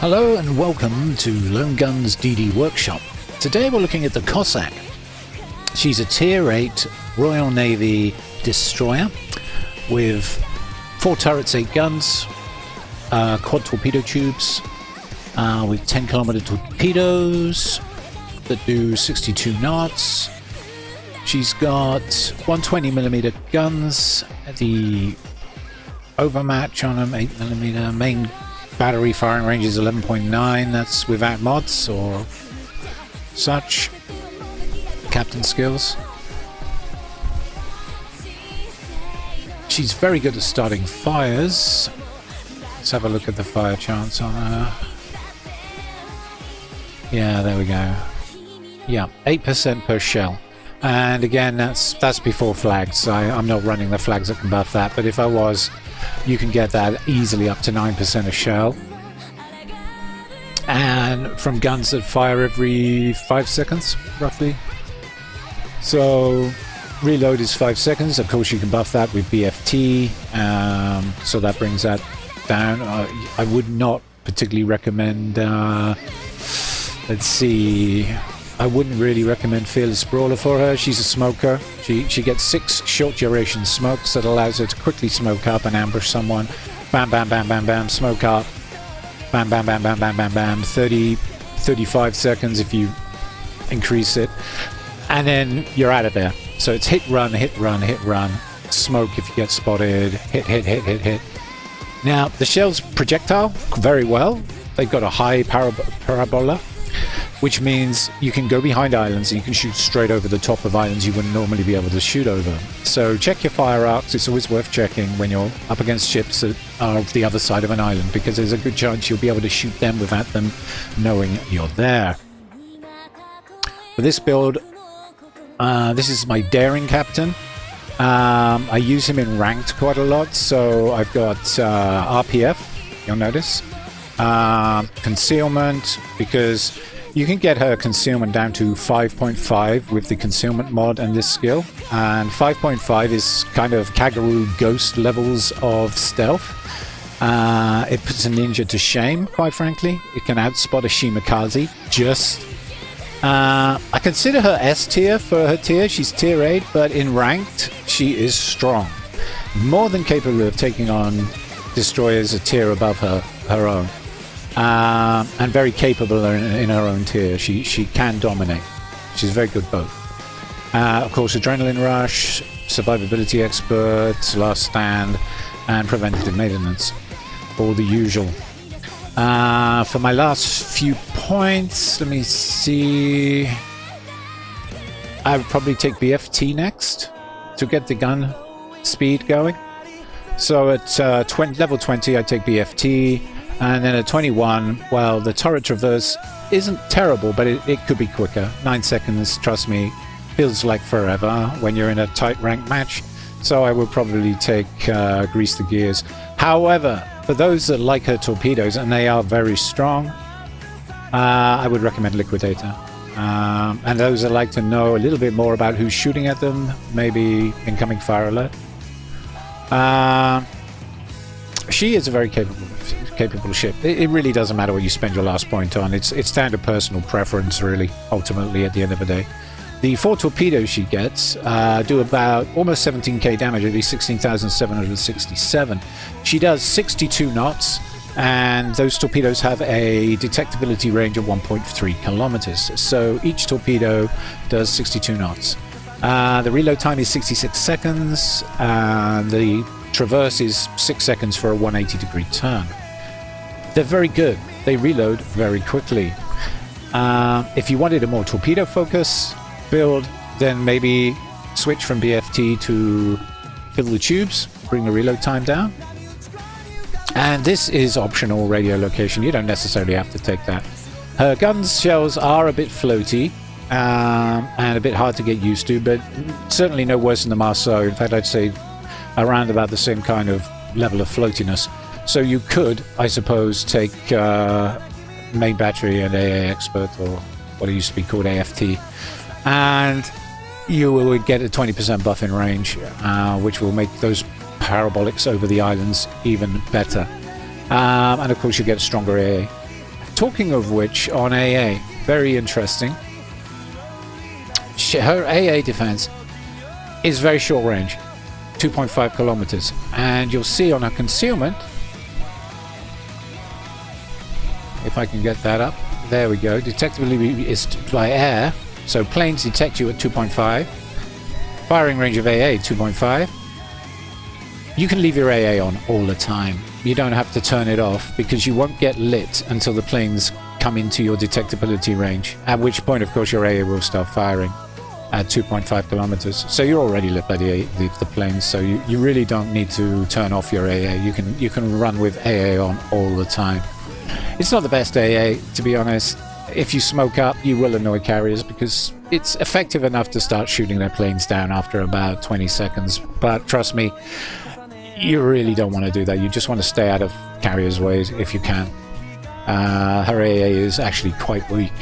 Hello and welcome to Lone Gun's DD Workshop. Today we're looking at the Cossack. She's a Tier 8 Royal Navy destroyer with 4 turrets, 8 guns, quad torpedo tubes with 10-kilometer torpedoes that do 62 knots. She's got 120mm guns, the overmatch on them, 8mm. Main battery firing range is 11.9, that's without mods or such. Captain skills. She's very good at starting fires. Let's have a look at the fire chance on her. Yeah, there we go. Yeah, 8% per shell. And again, that's before flags. I'm not running the flags that can buff that, but if I was, you can get that easily up to 9% a shell. And from guns that fire every 5 seconds, roughly. So reload is 5 seconds. Of course, you can buff that with BFT, so that brings that down. I would not particularly recommend. Let's see. I wouldn't really recommend Fearless Brawler for her. She's a smoker. She gets 6 short duration smokes that allows her to quickly smoke up and ambush someone. Bam, bam, bam, bam, bam, smoke up. Bam, bam, bam, bam, bam, bam, bam. 35 seconds if you increase it. And then you're out of there. So it's hit, run, hit, run, hit, run. Smoke if you get spotted. Hit, hit, hit, hit, hit. Now, the shells projectile very well. They've got a high parabola, which means you can go behind islands and you can shoot straight over the top of islands you wouldn't normally be able to shoot over. So check your fire arcs. It's always worth checking when you're up against ships that are of the other side of an island, because there's a good chance you'll be able to shoot them without them knowing you're there. For this build, this is my daring captain. I use him in ranked quite a lot, so I've got RPF, you'll notice. Concealment, because you can get her concealment down to 5.5 with the concealment mod and this skill, and 5.5 is kind of Kaguru ghost levels of stealth. It puts a ninja to shame, quite frankly. It can outspot a Shimakaze. I consider her S tier for her tier. She's tier 8, but in ranked she is strong, more than capable of taking on destroyers a tier above her own. And very capable in her own tier. She can dominate. She's very good both. Of course, Adrenaline Rush, Survivability Expert, Last Stand, and Preventative Maintenance. All the usual. For my last few points, let me see. I would probably take BFT next to get the gun speed going. So at level 20, I take BFT. And then at 21, well, the turret traverse isn't terrible, but it could be quicker. 9 seconds, trust me, feels like forever when you're in a tight rank match. So I would probably take Grease the Gears. However, for those that like her torpedoes, and they are very strong, I would recommend Liquidator. And those that like to know a little bit more about who's shooting at them, maybe Incoming Fire Alert. She is a very capable ship. It really doesn't matter what you spend your last point on. It's down to personal preference, really, ultimately, at the end of the day. The 4 torpedoes she gets do about almost 17k damage, at least 16,767. She does 62 knots, and those torpedoes have a detectability range of 1.3 kilometers. So each torpedo does 62 knots. The reload time is 66 seconds, and the traverse is 6 seconds for a 180-degree turn. They're very good. They reload very quickly. If you wanted a more torpedo focus build, then maybe switch from BFT to fill the tubes, bring the reload time down. And this is optional radio location. You don't necessarily have to take that. Her guns shells are a bit floaty and a bit hard to get used to, but certainly no worse than the Marceau. In fact, I'd say around about the same kind of level of floatiness. So you could, I suppose, take main battery and AA expert, or what it used to be called AFT, and you will get a 20% buff in range, which will make those parabolics over the islands even better. And of course you get a stronger AA. talking of which, on AA, very interesting. Her AA defense is very short range, 2.5 kilometers, and you'll see on her concealment, if I can get that up, there we go, detectability is by air, so planes detect you at 2.5, firing range of AA 2.5. You can leave your AA on all the time, you don't have to turn it off because you won't get lit until the planes come into your detectability range, at which point of course your AA will start firing at 2.5 kilometers. So you're already lit by the planes, so you really don't need to turn off your AA. You can run with AA on all the time. It's not the best AA, to be honest. If you smoke up, you will annoy carriers because it's effective enough to start shooting their planes down after about 20 seconds. But trust me, you really don't want to do that. You just want to stay out of carriers' ways if you can. Her AA is actually quite weak,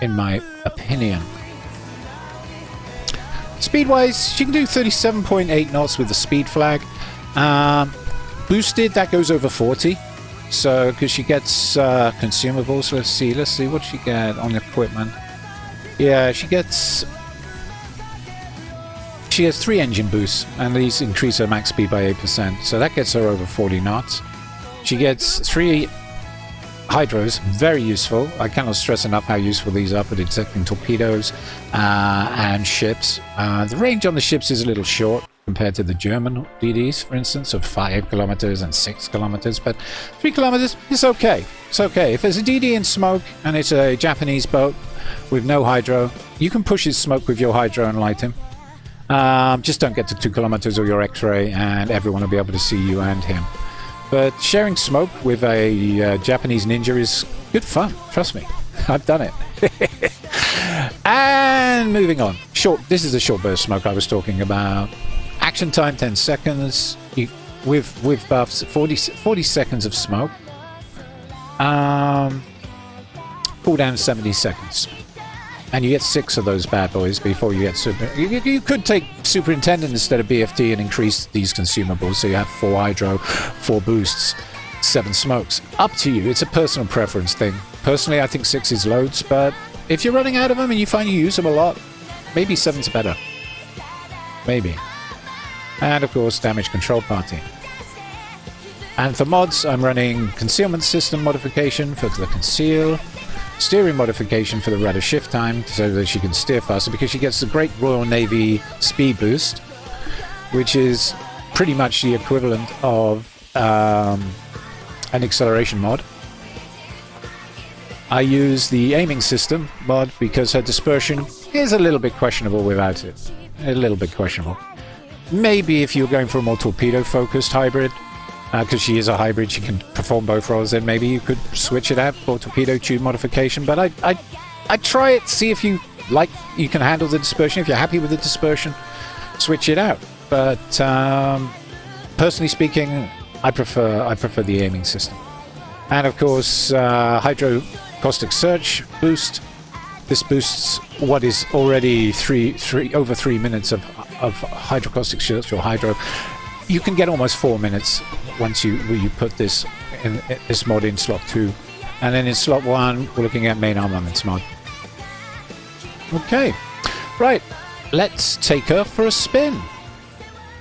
in my opinion. Speed-wise, she can do 37.8 knots with the speed flag. Boosted, that goes over 40. So, because she gets consumables. Let's see what she get on equipment. Yeah, she has 3 engine boosts, and these increase her max speed by 8%. So that gets her over 40 knots. She gets 3 hydros, very useful. I cannot stress enough how useful these are for detecting torpedoes and ships. The range on the ships is a little short compared to the German DDs, for instance, of 5 kilometers and 6 kilometers, but 3 kilometers is okay. It's okay. If there's a DD in smoke and it's a Japanese boat with no hydro, you can push his smoke with your hydro and light him. Just don't get to 2 kilometers or your X-ray and everyone will be able to see you and him. But sharing smoke with a Japanese ninja is good fun, trust me. I've done it. And moving on. This is the short burst smoke I was talking about. Action time 10 seconds. With buffs 40 seconds of smoke. Cooldown 70 seconds. And you get 6 of those bad boys before you get super. You could take Superintendent instead of BFT and increase these consumables, so you have 4 hydro, 4 boosts, 7 smokes. Up to you. It's a personal preference thing. Personally, I think 6 is loads, but if you're running out of them and you find you use them a lot, maybe 7's better. Maybe. And of course, damage control party. And for mods, I'm running concealment system modification for the conceal. Steering modification for the rudder shift time so that she can steer faster, because she gets the Great Royal Navy speed boost, which is pretty much the equivalent of an acceleration mod. I use the aiming system mod because her dispersion is a little bit questionable without it. A little bit questionable. Maybe if you're going for a more torpedo-focused hybrid, because she is a hybrid, she can perform both roles, then maybe you could switch it out for torpedo tube modification. But I'd try it, see if you can handle the dispersion. If you're happy with the dispersion, switch it out. But personally speaking, I prefer the aiming system. And of course, Hydro Caustic Surge boost. This boosts what is already over 3 minutes of Hydrocaustic Surge or Hydro. You can get almost 4 minutes once you put this mod in slot 2. And then in slot 1, we're looking at main armaments mod. Okay, right, let's take her for a spin.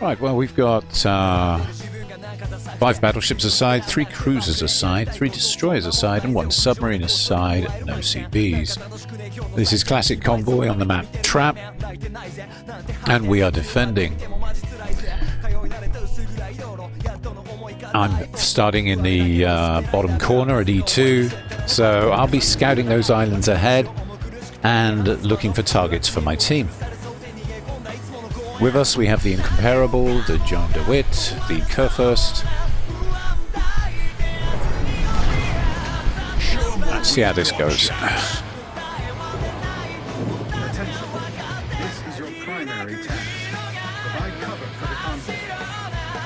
Right, well, we've got 5 battleships aside, 3 cruisers aside, 3 destroyers aside, and 1 submarine aside, no CBs. This is classic convoy on the map Trap, and we are defending. I'm starting in the bottom corner at E2, so I'll be scouting those islands ahead and looking for targets for my team. With us we have the Incomparable, the John DeWitt, the Kurfürst. Let's see how this goes.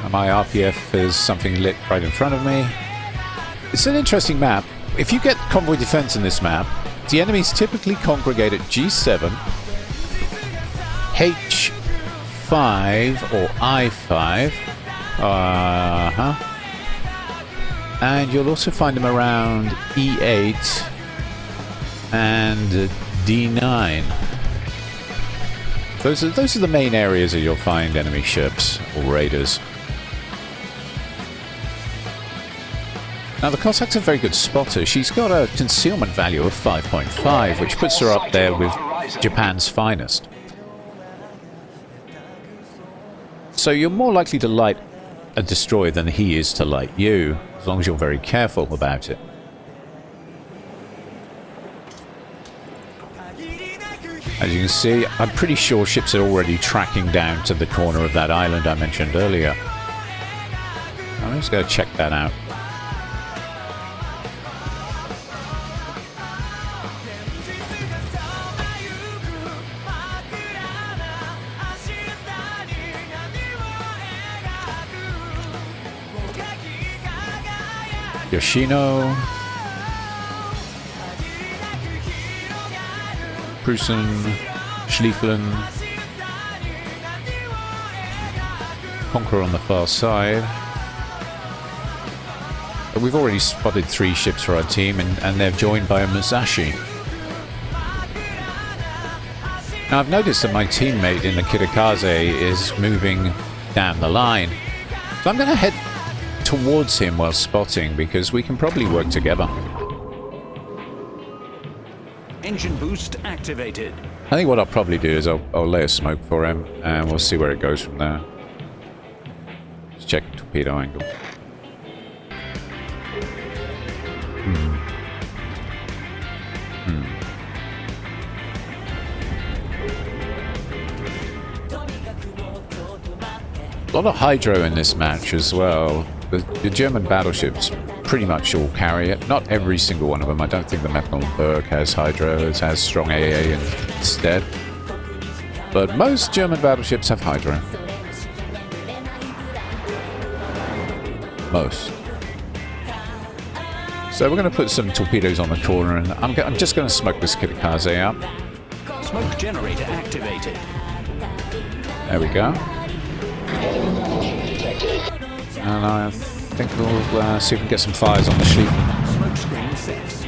My RPF is something lit right in front of me. It's an interesting map. If you get convoy defense in this map, the enemies typically congregate at G7, H5 or I5, And you'll also find them around E8 and D9. Those are the main areas that you'll find enemy ships or raiders. Now the Cossack's a very good spotter. She's got a concealment value of 5.5, which puts her up there with Japan's finest. So you're more likely to light a destroyer than he is to light you, as long as you're very careful about it. As you can see, I'm pretty sure ships are already tracking down to the corner of that island I mentioned earlier. I'm just going to check that out. Yoshino, Prusen, Schlieffen, Conqueror on the far side. But we've already spotted 3 ships for our team, and they're joined by a Musashi. Now I've noticed that my teammate in the Kitakaze is moving down the line, so I'm going to head towards him while spotting, because we can probably work together. Engine boost activated. I think what I'll probably do is I'll lay a smoke for him, and we'll see where it goes from there. Let's check torpedo angle. A lot of hydro in this match as well. The German battleships pretty much all carry it. Not every single one of them. I don't think the Mecklenburg has hydro. It has strong AA instead. But most German battleships have hydro. Most. So we're going to put some torpedoes on the corner, and I'm just going to smoke this Kitakaze up. Smoke generator activated. There we go. And I think we'll see if we can get some fires on the Schlieffen. Smoke screen 6.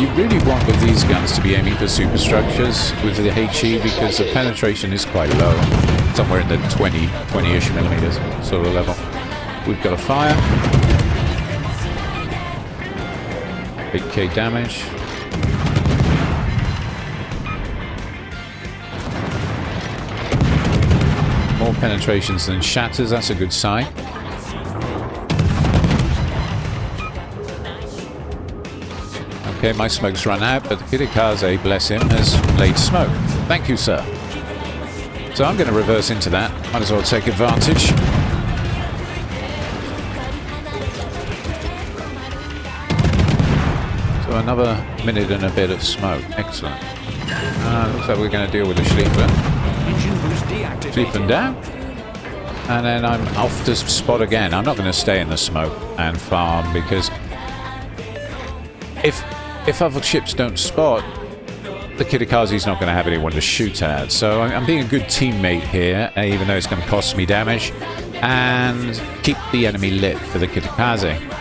You really want with these guns to be aiming for superstructures with the HE, because the penetration is quite low. Somewhere in the 20-ish millimeters sort of level. We've got a fire. 8k damage. More penetrations than shatters, that's a good sign. Okay, my smoke's run out, but the Kitakaze, bless him, has laid smoke. Thank you, sir. So I'm going to reverse into that. Might as well take advantage. So another minute and a bit of smoke. Excellent. Looks like we're going to deal with the Schlieffen. Schlieffen down. And then I'm off to spot again. I'm not going to stay in the smoke and farm, because if other ships don't spot, the Kitakaze's not going to have anyone to shoot at. So I'm being a good teammate here, even though it's going to cost me damage, and keep the enemy lit for the Kitakaze.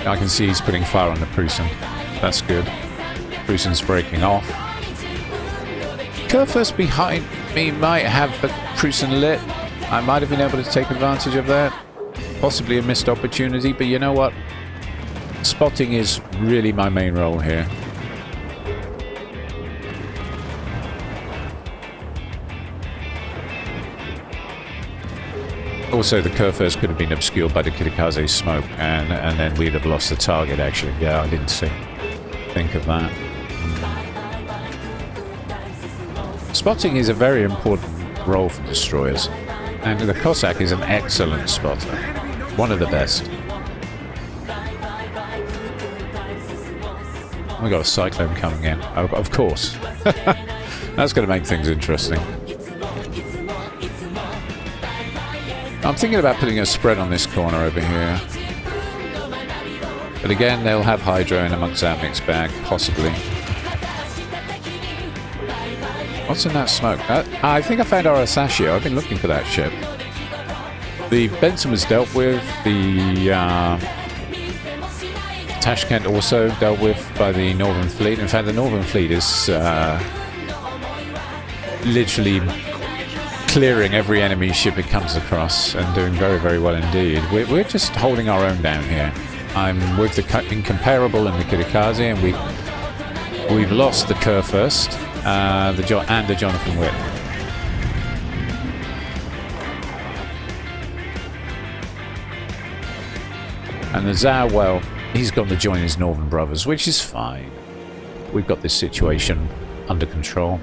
I can see he's putting fire on the Prusen. That's good. Prusen's breaking off. Kurfürst behind me might have the Prusen lit. I might have been able to take advantage of that. Possibly a missed opportunity, but you know what? Spotting is really my main role here. Also, the Kurfürst could have been obscured by the Kitakaze's smoke, and then we'd have lost the target, actually. Yeah, I didn't think of that. Spotting is a very important role for destroyers, and the Cossack is an excellent spotter. One of the best. We got a cyclone coming in. Oh, of course. That's going to make things interesting. I'm thinking about putting a spread on this corner over here. But again, they'll have Hydro in amongst that mixed bag, possibly. What's in that smoke? I think I found Arasashio. I've been looking for that ship. The Benson was dealt with. The Tashkent also dealt with by the Northern Fleet. In fact, the Northern Fleet is literally clearing every enemy ship it comes across and doing very, very well indeed. We're just holding our own down here. I'm with the Incomparable and the Kirikaze, and we've lost the Kurfürst and the Jonathan Witt. And the Zhao, well, he's gone to join his Northern brothers, which is fine. We've got this situation under control.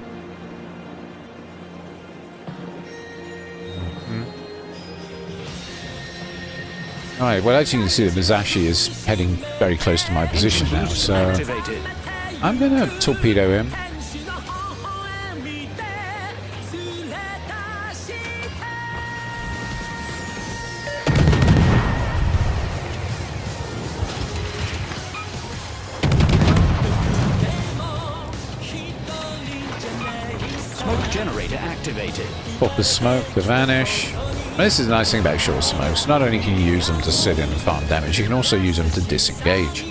Alright, well, as you can see, the Mizashi is heading very close to my position now, so I'm going to torpedo him. Smoke generator activated. Pop the smoke to vanish. This is the nice thing about short smokes. Not only can you use them to sit in and farm damage, you can also use them to disengage.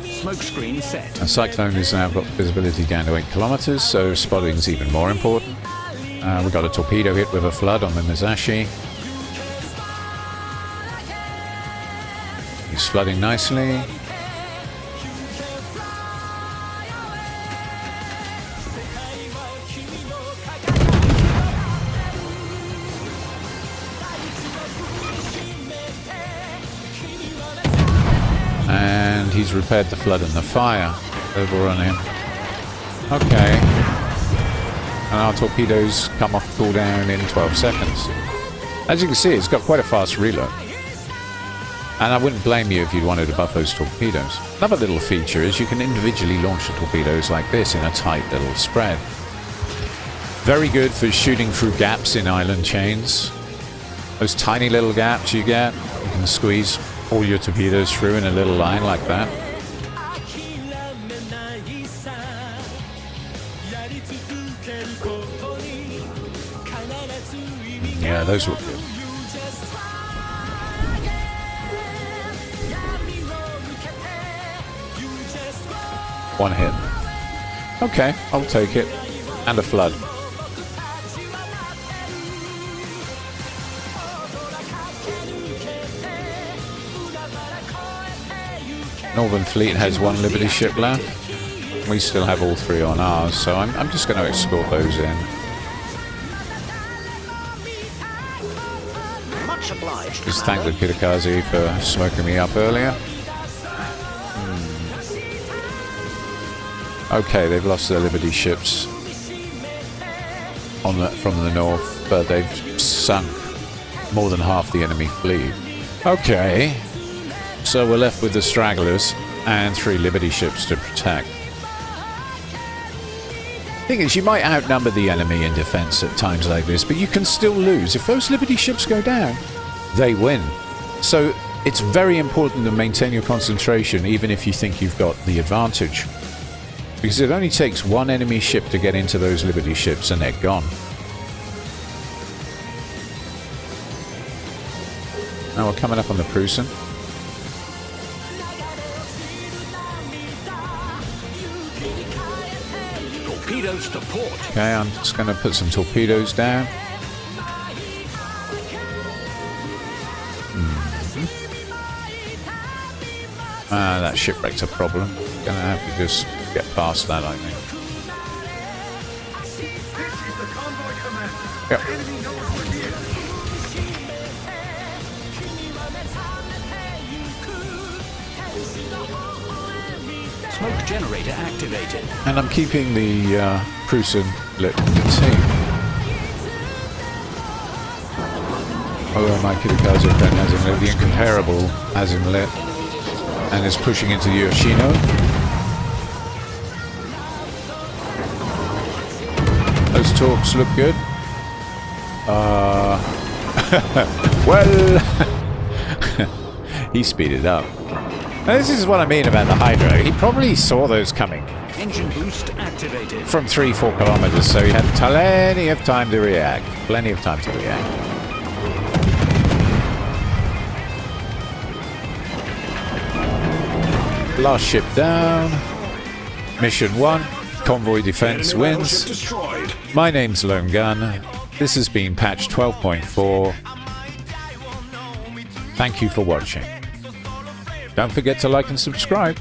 Smoke screen set. And Cyclone has now got visibility down to 8 kilometers, so spotting's even more important. We got a torpedo hit with a flood on the Mizashi. He's flooding nicely. And he's repaired the flood and the fire overrun him. Okay. And our torpedoes come off cooldown in 12 seconds. As you can see, it's got quite a fast reload. And I wouldn't blame you if you wanted to buff those torpedoes. Another little feature is you can individually launch the torpedoes like this in a tight little spread. Very good for shooting through gaps in island chains. Those tiny little gaps you get, you can squeeze all your torpedoes through in a little line like that. Yeah, those look good. One hit. Okay, I'll take it. And a flood. Northern Fleet has one Liberty ship left. We still have all 3 on ours, so I'm just going to escort those in. Much obliged. Just thank the Kirikaze for smoking me up earlier. Okay, they've lost their Liberty ships from the north, but they've sunk more than half the enemy fleet. Okay. So we're left with the stragglers and 3 Liberty ships to protect. Thing is, you might outnumber the enemy in defense at times like this, but you can still lose. If those Liberty ships go down, they win. So it's very important to maintain your concentration even if you think you've got the advantage. Because it only takes one enemy ship to get into those Liberty ships and they're gone. Now we're coming up on the Prussian. Torpedoes to port. Okay, I'm just going to put some torpedoes down. That shipwreck's a problem. Gonna have to just get past that, I think. Yep. Smoke generator activated. And I'm keeping the Prussian lit with the team. Although my Kirikaze friend has him lit, the Incomparable has him lit. And is pushing into the Yoshino. Those torps look good. Well, he speeded up. Now, this is what I mean about the Hydra. He probably saw those coming Engine boost activated. from 3-4 kilometers, so he had plenty of time to react. Plenty of time to react. Last ship down. Mission 1. Convoy defense wins. Destroyed. My name's Lone Gun. This has been patch 12.4. Thank you for watching. Don't forget to like and subscribe.